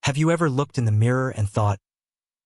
Have you ever looked in the mirror and thought,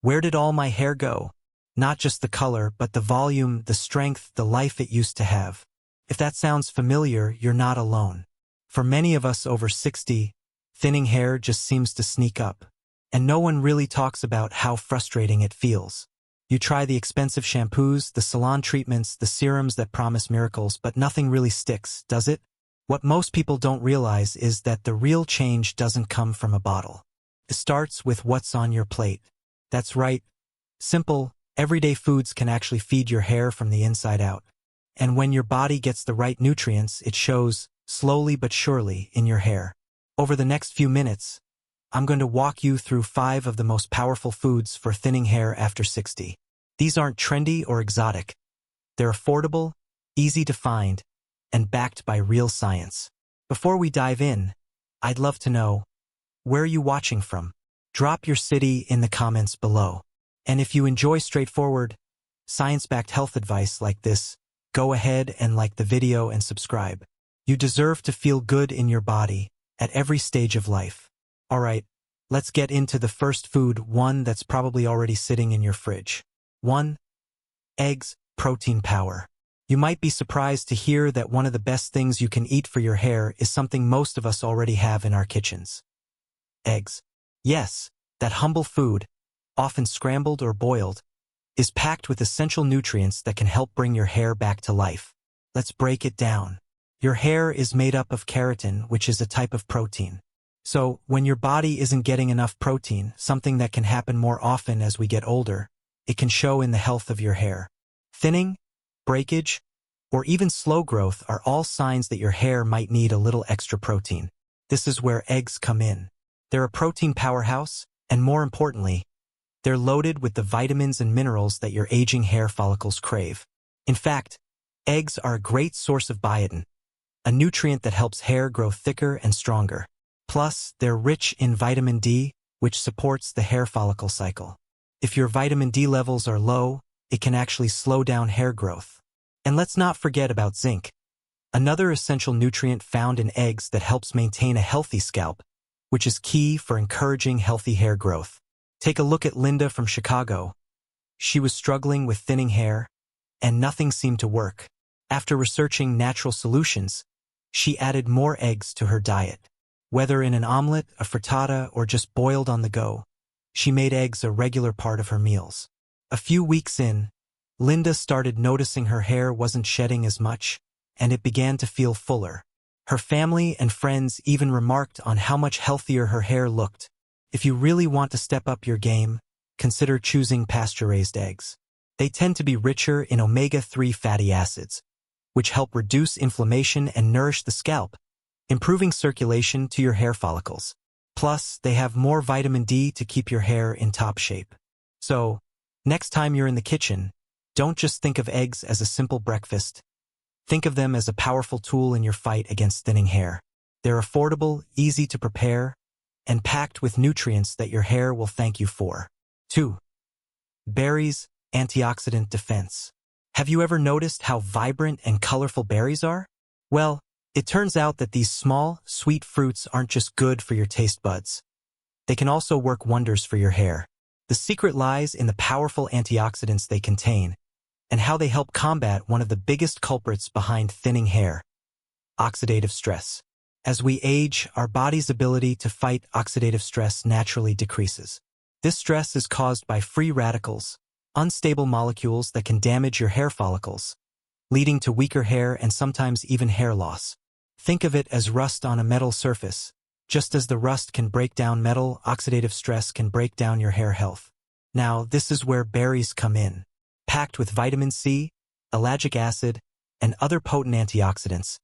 where did all my hair go? Not just the color, but the volume, the strength, the life it used to have. If that sounds familiar, you're not alone. For many of us over 60, thinning hair just seems to sneak up. And no one really talks about how frustrating it feels. You try the expensive shampoos, the salon treatments, the serums that promise miracles, but nothing really sticks, does it? What most people don't realize is that the real change doesn't come from a bottle. It starts with what's on your plate. That's right. Simple, everyday foods can actually feed your hair from the inside out. And when your body gets the right nutrients, it shows, slowly but surely, in your hair. Over the next few minutes, I'm going to walk you through 5 of the most powerful foods for thinning hair after 60. These aren't trendy or exotic. They're affordable, easy to find, and backed by real science. Before we dive in, I'd love to know, where are you watching from? Drop your city in the comments below. And if you enjoy straightforward, science-backed health advice like this, go ahead and like the video and subscribe. You deserve to feel good in your body at every stage of life. Alright, let's get into the first food, one that's probably already sitting in your fridge. 1. Eggs, protein power. You might be surprised to hear that one of the best things you can eat for your hair is something most of us already have in our kitchens. Eggs. Yes, that humble food, often scrambled or boiled, is packed with essential nutrients that can help bring your hair back to life. Let's break it down. Your hair is made up of keratin, which is a type of protein. So, when your body isn't getting enough protein, something that can happen more often as we get older, it can show in the health of your hair. Thinning, breakage, or even slow growth are all signs that your hair might need a little extra protein. This is where eggs come in. They're a protein powerhouse, and more importantly, they're loaded with the vitamins and minerals that your aging hair follicles crave. In fact, eggs are a great source of biotin, a nutrient that helps hair grow thicker and stronger. Plus, they're rich in vitamin D, which supports the hair follicle cycle. If your vitamin D levels are low, it can actually slow down hair growth. And let's not forget about zinc, another essential nutrient found in eggs that helps maintain a healthy scalp, which is key for encouraging healthy hair growth. Take a look at Linda from Chicago. She was struggling with thinning hair, and nothing seemed to work. After researching natural solutions, she added more eggs to her diet. Whether in an omelet, a frittata, or just boiled on the go, she made eggs a regular part of her meals. A few weeks in, Linda started noticing her hair wasn't shedding as much, and it began to feel fuller. Her family and friends even remarked on how much healthier her hair looked. If you really want to step up your game, consider choosing pasture-raised eggs. They tend to be richer in omega-3 fatty acids, which help reduce inflammation and nourish the scalp, improving circulation to your hair follicles. Plus, they have more vitamin D to keep your hair in top shape. So, next time you're in the kitchen, don't just think of eggs as a simple breakfast. Think of them as a powerful tool in your fight against thinning hair. They're affordable, easy to prepare, and packed with nutrients that your hair will thank you for. 2. Berries, antioxidant defense. Have you ever noticed how vibrant and colorful berries are? Well, it turns out that these small, sweet fruits aren't just good for your taste buds. They can also work wonders for your hair. The secret lies in the powerful antioxidants they contain, and how they help combat one of the biggest culprits behind thinning hair: oxidative stress. As we age, our body's ability to fight oxidative stress naturally decreases. This stress is caused by free radicals, unstable molecules that can damage your hair follicles, leading to weaker hair and sometimes even hair loss. Think of it as rust on a metal surface. Just as the rust can break down metal, oxidative stress can break down your hair health. Now, this is where berries come in. Packed with vitamin C, ellagic acid, and other potent antioxidants,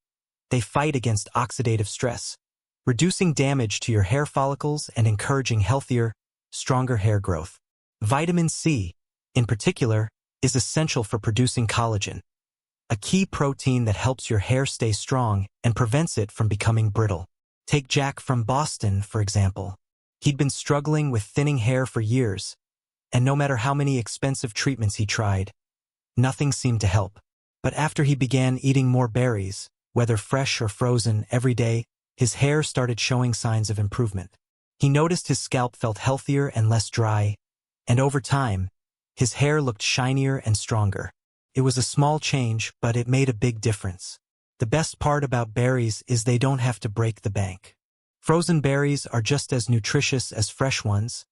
they fight against oxidative stress, reducing damage to your hair follicles and encouraging healthier, stronger hair growth. Vitamin C, in particular, is essential for producing collagen, a key protein that helps your hair stay strong and prevents it from becoming brittle. Take Jack from Boston, for example. He'd been struggling with thinning hair for years, and no matter how many expensive treatments he tried, nothing seemed to help. But after he began eating more berries, whether fresh or frozen, every day, his hair started showing signs of improvement. He noticed his scalp felt healthier and less dry, and over time, his hair looked shinier and stronger. It was a small change, but it made a big difference. The best part about berries is they don't have to break the bank. Frozen berries are just as nutritious as fresh ones,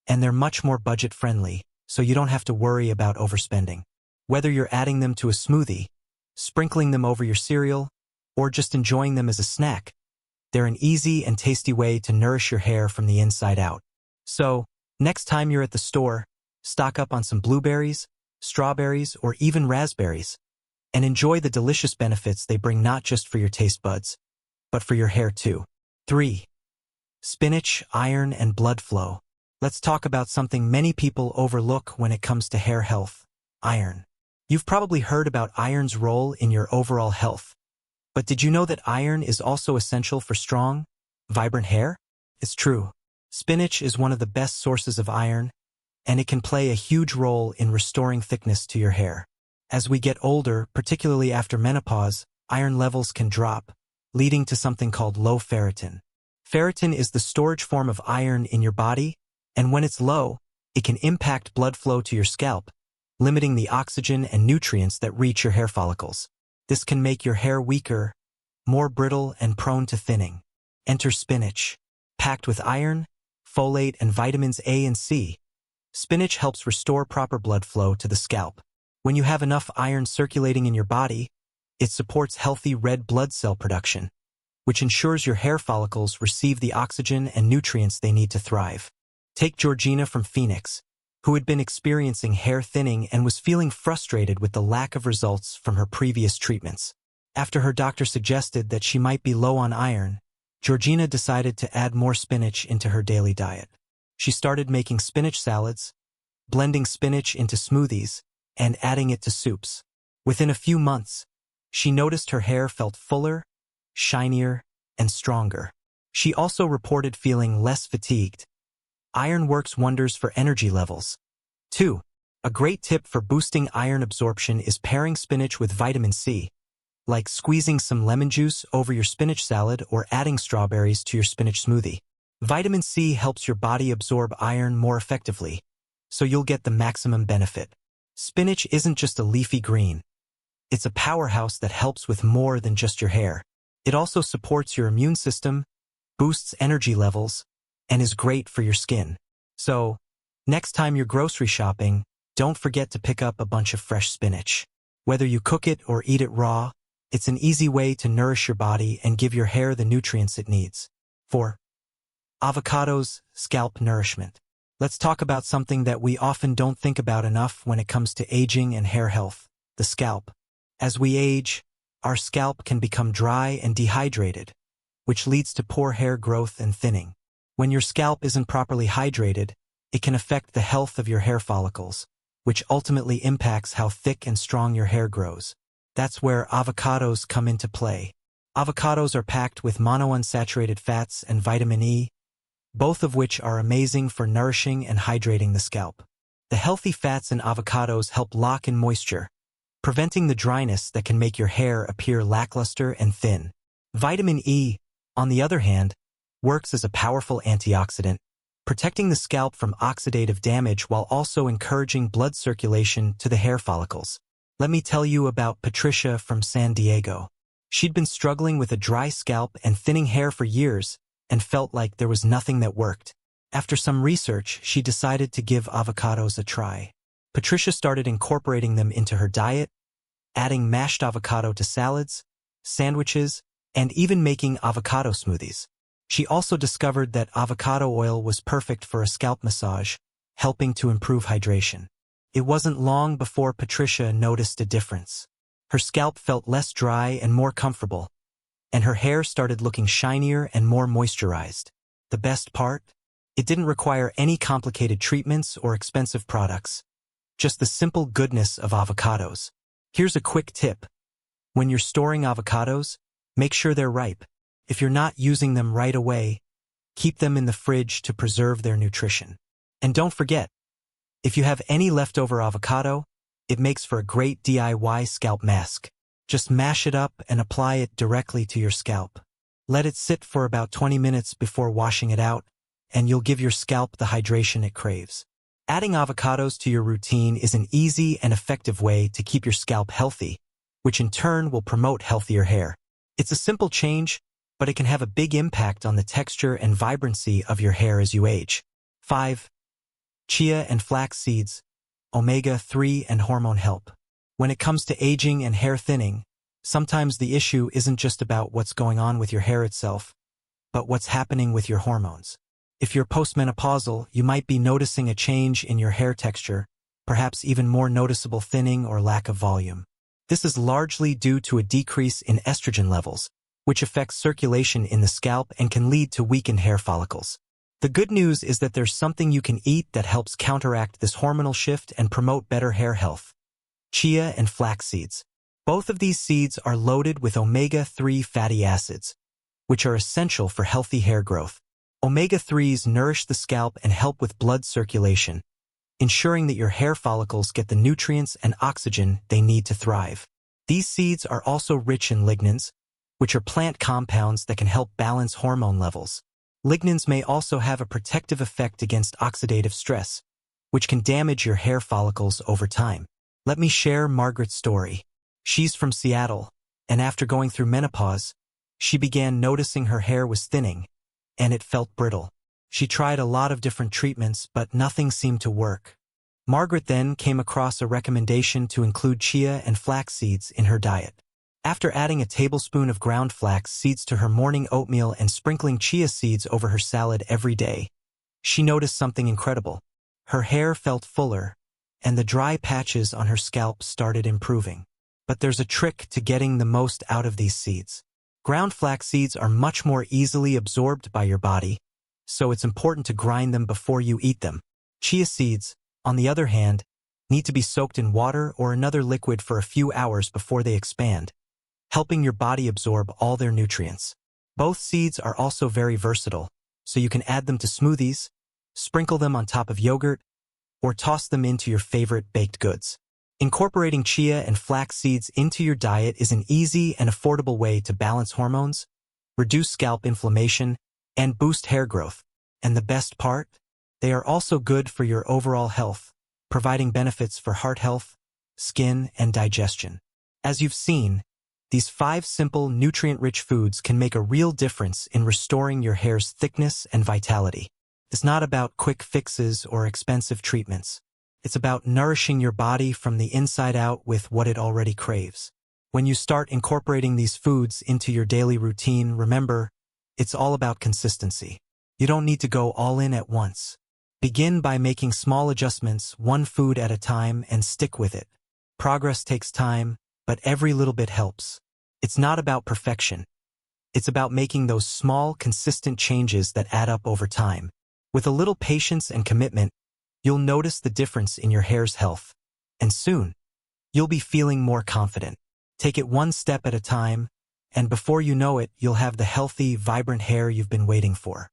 and they're much more budget-friendly, so you don't have to worry about overspending. Whether you're adding them to a smoothie, sprinkling them over your cereal, or just enjoying them as a snack, they're an easy and tasty way to nourish your hair from the inside out. So, next time you're at the store, stock up on some blueberries, strawberries, or even raspberries, and enjoy the delicious benefits they bring not just for your taste buds, but for your hair too. 3. Spinach, iron, and blood flow. Let's talk about something many people overlook when it comes to hair health: iron. You've probably heard about iron's role in your overall health. But did you know that iron is also essential for strong, vibrant hair? It's true. Spinach is one of the best sources of iron, and it can play a huge role in restoring thickness to your hair. As we get older, particularly after menopause, iron levels can drop, leading to something called low ferritin. Ferritin is the storage form of iron in your body, and when it's low, it can impact blood flow to your scalp, limiting the oxygen and nutrients that reach your hair follicles. This can make your hair weaker, more brittle, and prone to thinning. Enter spinach. Packed with iron, folate, and vitamins A and C, spinach helps restore proper blood flow to the scalp. When you have enough iron circulating in your body, it supports healthy red blood cell production, which ensures your hair follicles receive the oxygen and nutrients they need to thrive. Take Georgina from Phoenix, who had been experiencing hair thinning and was feeling frustrated with the lack of results from her previous treatments. After her doctor suggested that she might be low on iron, Georgina decided to add more spinach into her daily diet. She started making spinach salads, blending spinach into smoothies, and adding it to soups. Within a few months, she noticed her hair felt fuller, shinier, and stronger. She also reported feeling less fatigued. Iron works wonders for energy levels. 2. A great tip for boosting iron absorption is pairing spinach with vitamin C, like squeezing some lemon juice over your spinach salad or adding strawberries to your spinach smoothie. Vitamin C helps your body absorb iron more effectively, so you'll get the maximum benefit. Spinach isn't just a leafy green. It's a powerhouse that helps with more than just your hair. It also supports your immune system, boosts energy levels, and is great for your skin. So, next time you're grocery shopping, don't forget to pick up a bunch of fresh spinach. Whether you cook it or eat it raw, it's an easy way to nourish your body and give your hair the nutrients it needs. 4. Avocados, scalp nourishment. Let's talk about something that we often don't think about enough when it comes to aging and hair health: the scalp. As we age, our scalp can become dry and dehydrated, which leads to poor hair growth and thinning. When your scalp isn't properly hydrated, it can affect the health of your hair follicles, which ultimately impacts how thick and strong your hair grows. That's where avocados come into play. Avocados are packed with monounsaturated fats and vitamin E, both of which are amazing for nourishing and hydrating the scalp. The healthy fats in avocados help lock in moisture, preventing the dryness that can make your hair appear lackluster and thin. Vitamin E, on the other hand, works as a powerful antioxidant, protecting the scalp from oxidative damage while also encouraging blood circulation to the hair follicles. Let me tell you about Patricia from San Diego. She'd been struggling with a dry scalp and thinning hair for years and felt like there was nothing that worked. After some research, she decided to give avocados a try. Patricia started incorporating them into her diet, adding mashed avocado to salads, sandwiches, and even making avocado smoothies. She also discovered that avocado oil was perfect for a scalp massage, helping to improve hydration. It wasn't long before Patricia noticed a difference. Her scalp felt less dry and more comfortable, and her hair started looking shinier and more moisturized. The best part? It didn't require any complicated treatments or expensive products, just the simple goodness of avocados. Here's a quick tip. When you're storing avocados, make sure they're ripe. If you're not using them right away, keep them in the fridge to preserve their nutrition. And don't forget, if you have any leftover avocado, it makes for a great DIY scalp mask. Just mash it up and apply it directly to your scalp. Let it sit for about 20 minutes before washing it out, and you'll give your scalp the hydration it craves. Adding avocados to your routine is an easy and effective way to keep your scalp healthy, which in turn will promote healthier hair. It's a simple change, but it can have a big impact on the texture and vibrancy of your hair as you age. 5. Chia and flax seeds, omega-3 and hormone help. When it comes to aging and hair thinning, sometimes the issue isn't just about what's going on with your hair itself, but what's happening with your hormones. If you're postmenopausal, you might be noticing a change in your hair texture, perhaps even more noticeable thinning or lack of volume. This is largely due to a decrease in estrogen levels, which affects circulation in the scalp and can lead to weakened hair follicles. The good news is that there's something you can eat that helps counteract this hormonal shift and promote better hair health. Chia and flax seeds. Both of these seeds are loaded with omega-3 fatty acids, which are essential for healthy hair growth. Omega-3s nourish the scalp and help with blood circulation, ensuring that your hair follicles get the nutrients and oxygen they need to thrive. These seeds are also rich in lignans, which are plant compounds that can help balance hormone levels. Lignans may also have a protective effect against oxidative stress, which can damage your hair follicles over time. Let me share Margaret's story. She's from Seattle, and after going through menopause, she began noticing her hair was thinning, and it felt brittle. She tried a lot of different treatments, but nothing seemed to work. Margaret then came across a recommendation to include chia and flax seeds in her diet. After adding a tablespoon of ground flax seeds to her morning oatmeal and sprinkling chia seeds over her salad every day, she noticed something incredible. Her hair felt fuller, and the dry patches on her scalp started improving. But there's a trick to getting the most out of these seeds. Ground flax seeds are much more easily absorbed by your body, so it's important to grind them before you eat them. Chia seeds, on the other hand, need to be soaked in water or another liquid for a few hours before they expand, helping your body absorb all their nutrients. Both seeds are also very versatile, so you can add them to smoothies, sprinkle them on top of yogurt, or toss them into your favorite baked goods. Incorporating chia and flax seeds into your diet is an easy and affordable way to balance hormones, reduce scalp inflammation, and boost hair growth. And the best part? They are also good for your overall health, providing benefits for heart health, skin, and digestion. As you've seen, these 5 simple, nutrient-rich foods can make a real difference in restoring your hair's thickness and vitality. It's not about quick fixes or expensive treatments. It's about nourishing your body from the inside out with what it already craves. When you start incorporating these foods into your daily routine, remember, it's all about consistency. You don't need to go all in at once. Begin by making small adjustments, one food at a time, and stick with it. Progress takes time, but every little bit helps. It's not about perfection. It's about making those small, consistent changes that add up over time. With a little patience and commitment, you'll notice the difference in your hair's health. And soon, you'll be feeling more confident. Take it one step at a time, and before you know it, you'll have the healthy, vibrant hair you've been waiting for.